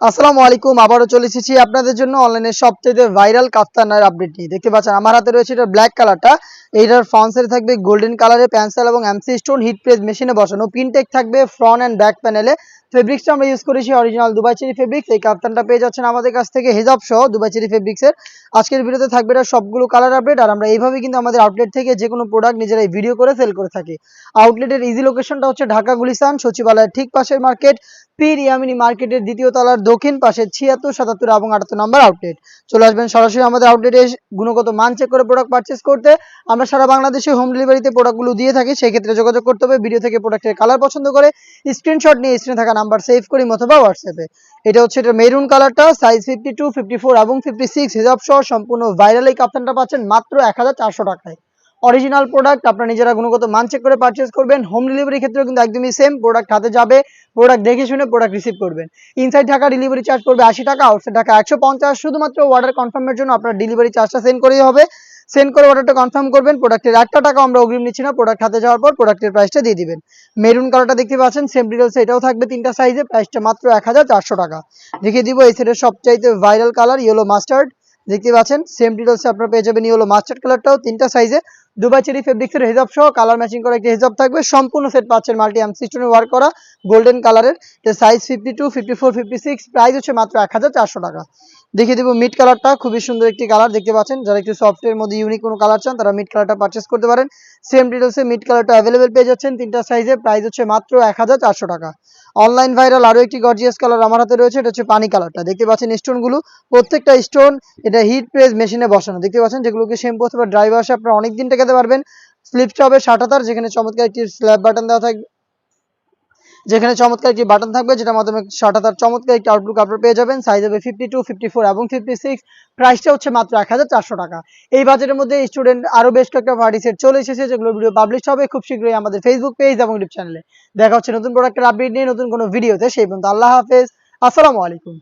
আসসালামু আলাইকুম। আবারও চলে এসেছি আপনাদের জন্য অনলাইনে সবচেয়ে ভাইরাল কাফতানের আপডেট নিয়ে। দেখতে পাচ্ছেন আমার হাতে রয়েছে এটা ব্ল্যাক কালারটা। এইটার ফ্রন্ট সাইডে থাকবে গোল্ডেন কালারের প্যান্সেল এবং এমসি স্টোন হিট প্রেস মেশিনে বসানো। প্রিন্টেক থাকবে ফ্রন্ট অ্যান্ড ব্যাক প্যানেলে। ফেব্রিক্সটা আমরা ইউজ করেছি অরিজিনাল দুবাই চেরি ফেব্রিক্স। এই কাফতানটা পেয়ে যাচ্ছেন আমাদের কাছ থেকে হিজাব সহ দুবাই চেরি ফেব্রিক্সের। আজকের ভিডিওতে থাকবে এটা সবগুলো কালার আপডেট। আর আমরা এইভাবেই কিন্তু আমাদের আউটলেট থেকে যে কোনো প্রোডাক্ট নিজেরাই ভিডিও করে সেল করে থাকি। আউটলেটের ইজি লোকেশনটা হচ্ছে ঢাকা গুলিস্তান সচিবালয়ের ঠিক পাশের মার্কেট, পীর ইয়ামিনী মার্কেটের দ্বিতীয় তলার দক্ষিণ পাশে 76, 77 এবং 78 নম্বর আউটলেট। চলে আসবেন সরাসরি আমাদের আউটলেটে গুণগত মান চেক করে প্রোডাক্ট পারচেস করতে। আমরা সারা বাংলাদেশে হোম ডেলিভারিতে প্রোডাক্টগুলো দিয়ে থাকি। সেই ক্ষেত্রে যোগাযোগ করতে হবে ভিডিও থেকে প্রোডাক্টের কালার পছন্দ করে স্ক্রিনশট নিয়ে স্ক্রিনে থাকা নাম্বার সেভ করি অথবা হোয়াটসঅ্যাপে। এটা হচ্ছে এটা মেরুন কালারটা, সাইজ 52, 54 এবং 56 হিজাব সহ সম্পূর্ণ ভাইরাল এই কাপ্তানটা পাচ্ছেন মাত্র 1400 টাকায়। অরিজিনাল প্রোডাক্ট আপনারা নিজেরা গুণগত মান চেক করে পারচেস করবেন। হোম ডেলিভারির ক্ষেত্রেও কিন্তু একদমই সেম, প্রোডাক্ট হাতে যাবে, প্রোডাক্ট দেখে শুনে প্রোডাক্ট রিসিভ করবেন। ইনসাইড ঢাকা ডেলিভারি চার্জ পড়বে 80 টাকা, আউটসাইড ঢাকা 150। শুধুমাত্র অর্ডার কনফার্মের জন্য আপনার ডেলিভারি চার্জটা সেন্ড করেই হবে। সেন্ড করে অর্ডারটা কনফার্ম করবেন। প্রোডাক্টের 1 টাকা আমরা অগ্রিম নিচ্ছি না, প্রোডাক্ট হাতে যাওয়ার পর প্রোডাক্টের প্রাইসটা দিয়ে দিবেন। মেরুন কালারটা দেখতে পাচ্ছেন সেম ডিটেলস এটাও থাকবে 3টা সাইজে, প্রাইসটা মাত্র 1400 টাকা। দেখিয়ে দিব এই সেটের সবচাইতে ভাইরাল কালার ইয়েলো মাস্টার্ড। দেখতে পাচ্ছেন সেম ডিটেলসে আপনারা পেয়ে যাবেন ইয়েলো মাস্টার্ড কালারটাও 3টা সাইজে। দুবাই চেরি ফেব্রিক্সের হিজাব সহ কালার ম্যাচিং করা একটা হিজাব থাকবে। সম্পূর্ণ সেট পাচ্ছেন মাল্টি এমসি স্টোনে ওয়ার্ক করা গোল্ডেন কালারের। এটা সাইজ 52, 54, 56, প্রাইস হচ্ছে মাত্র 1400 টাকা। দেখিয়ে দিব মিড কালারটা, খুবই সুন্দর একটি কালার দেখতে পাচ্ছেন। যারা একটু সফটের মধ্যে ইউনিক কোনো কালার চান তারা মিড কালারটা পারচেস করতে পারেন। সেম ডিটেলসে মিড কালারটা অ্যাভেলেবেল পেয়ে যাচ্ছেন 3টা সাইজে, প্রাইস হচ্ছে মাত্র 1400 টাকা। অনলাইন ভাইরাল আরও একটি গর্জিয়াস কালার আমার হাতে রয়েছে, এটা হচ্ছে পানি কালারটা। দেখতে পাচ্ছেন স্টোনগুলো, প্রত্যেকটা স্টোন এটা হিট প্রেস মেশিনে বসানো। দেখতে পাচ্ছেন যেগুলোকে শ্যাম্পু অথবা ড্রাই ওয়াশে আপনারা অনেকদিন টেকাতে পারবেন। স্লিপসটা হবে 60 যেখানে চমৎকার একটি স্ল্যাব বাটন দেওয়া থাকবে, যেখানে চমৎকার একটি বাটন থাকবে যেটার মাধ্যমে 60 চমৎকার একটি আউটলুক আপনারা পেয়ে যাবেন। সাইজ হবে 52, 54 এবং 56। প্রাইসটা হচ্ছে মাত্র 1400 টাকা। এই বাজেটের মধ্যে স্টুডেন্ট আরো বেশ কয়েকটা পার্টি সেট চলে এসেছে, যেগুলো ভিডিও পাবলিশ হবে খুব শীঘ্রই আমাদের ফেসবুক পেজ এবং ইউটিউব চ্যানেলে। দেখা হচ্ছে নতুন প্রোডাক্টের আপডেট নিয়ে নতুন কোনো ভিডিওতে। সেই পর্যন্ত আল্লাহ হাফেজ, আসসালামু আলাইকুম।